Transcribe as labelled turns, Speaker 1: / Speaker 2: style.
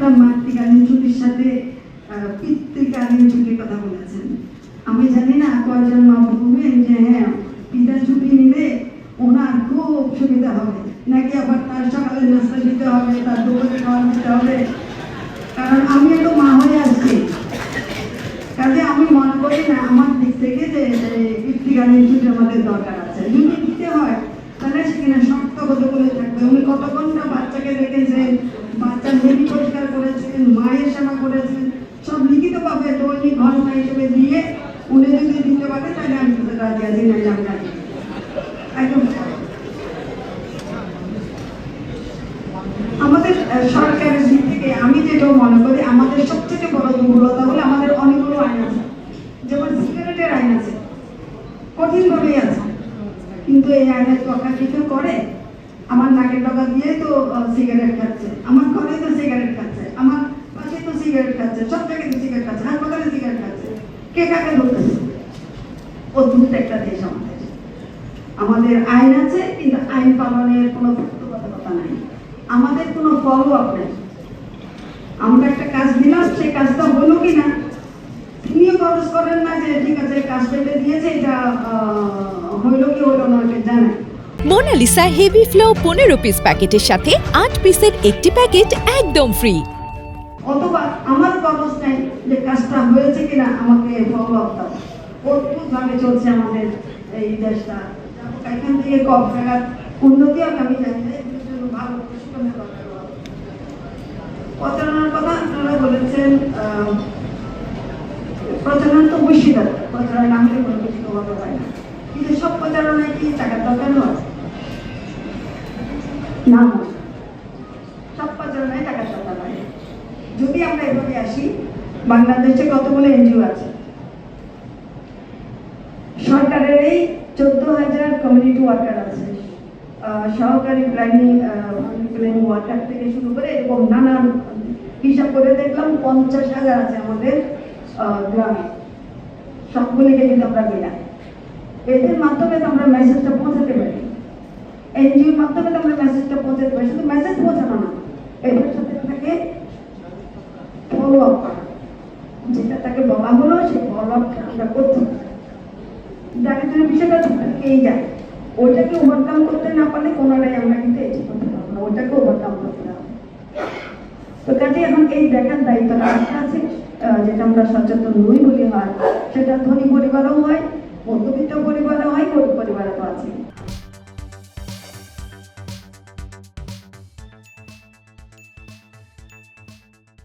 Speaker 1: আপনারা মাতৃকালীন ছুটির সাথে পিতৃকালীন ছুটির কথা বলেছেন। আমি জানি না কয়জন মা বলবেন যে হ্যাঁ পিতা ছুটি নিলে ওনার খুব সুবিধা হবে, নাকি আবার তার সকালে নাস্তা দিতে হবে, তার দুপুরে খাওয়া দিতে হবে। কারণ আমি একটু মা হয়ে আসছি, কাজে আমি মনে করি না আমার দিক থেকে যে পিতৃকালীন ছুটি আমাদের দরকার আছে। যদি দিতে হয় তাহলে সেখানে শক্তবদ্ধ করে থাকবে। উনি কত ঘন্টা বাচ্চাকে দেখেছেন, বাচ্চার মেরি পরিষ্কার করেছেন, মায়ের সেবা করেছেন, সব লিখিতভাবে দৈনিক ঘন্টা হিসেবে দিয়ে উনি যদি দিতে পারে তাহলে আমি রাজি আছি, না আমি রাজি একদম। আমাদের সরকারের দিক থেকে আমি যেটা মনে করি আমাদের সবথেকে বড় দুর্বলতা হলো আমাদের অনেকগুলো আইন আছে, যেমন সিগারেটের আইন আছে, কঠিনভাবেই আছে, কিন্তু এই আইনের কথা কিছু করে। আমার নাকের ডগা দিয়ে তো সিগারেট খাচ্ছে, আমার ঘরে তো সিগারেট খাচ্ছে, আমার পাশে তো সিগারেট খাচ্ছে, সব জায়গায় তো সিগারেট খাচ্ছে, হাসপাতালে সিগারেট খাচ্ছে, কে কাকে ধরতেছে? অদ্ভুত একটা দেশ আমাদের। আমাদের আইন আছে কিন্তু আইন পালনের কোনো বাধ্যবাধকতা নাই, আমাদের কোনো ফলো আপ নেই। আমরা একটা কাজ দিলাম, সেই কাজটা হলো কিনা তিনিও খরচ করেন না যে ঠিক আছে কাজ পেতে দিয়েছে, এটা হইলো কি হইলো না এটা জানে।
Speaker 2: মোনালিসা হেভি ফ্লো 15 পিস প্যাকেটের সাথে 8 পিসের একটি প্যাকেট একদম ফ্রি।
Speaker 1: অথবা আমার খরচ নেই যে কাজটা হয়েছে কিনা আমাকে ফলো আপ দাও। অদ্ভুতভাবে চলছে আমাদের এই দেশটা। এখান থেকে কম টাকার উন্নতি হবে আমি জানি না, ভালো প্রশিক্ষণের দরকার। প্রচারণার কথা আপনারা বলেছেন, প্রচারণা তো অবশ্যই দরকার, প্রচারণা না হলে কোনো কিছু হবে হয় না। কিন্তু সব প্রচারণায় কি টাকার দরকার হয় না? সব প্রচারণায় টাকার দরকার হয়। যদি আমরা এভাবে আসি, বাংলাদেশে কতগুলো এনজিও আছে, সরকারের এই 14,000 কমিউনিটি ওয়ার্কার আছে, সহকারী প্ল্যানিং ওয়ার্কার থেকে শুরু করে এরকম নানান হিসাব করে দেখলাম 50,000 আছে আমাদের গ্রামে। সবগুলিকে কিন্তু আমরা মিলাই, এদের মাধ্যমে তো আমরা মেসেজটা পৌঁছাতে পারি, এনজিওর মাধ্যমে তো আমরা মেসেজটা পৌঁছাতে পারি। শুধু মেসেজ পৌঁছানো না, এদের সাথে তাকে ফলো আপ করা, যেটা তাকে বলা হলো সেই ফলো আপটা আমরা করতে পারি। দারিদ্রের বিষয়টা থেকেই যায়, ওইটাকে ওভারকাম করতে না পারলে কোনোটাই আমরা কিন্তু এটি করতে পারবো না, ওইটাকে ওভারকাম করতে হবে। তো কাজে এখন এই দেখার দায়িত্বটা আছে, যেটা আমরা সচেতন নই বলি হয়, সেটা ধনী পরিবারও হয়, মধ্যবিত্ত পরিবারও হয়, গরিব পরিবারও আছে।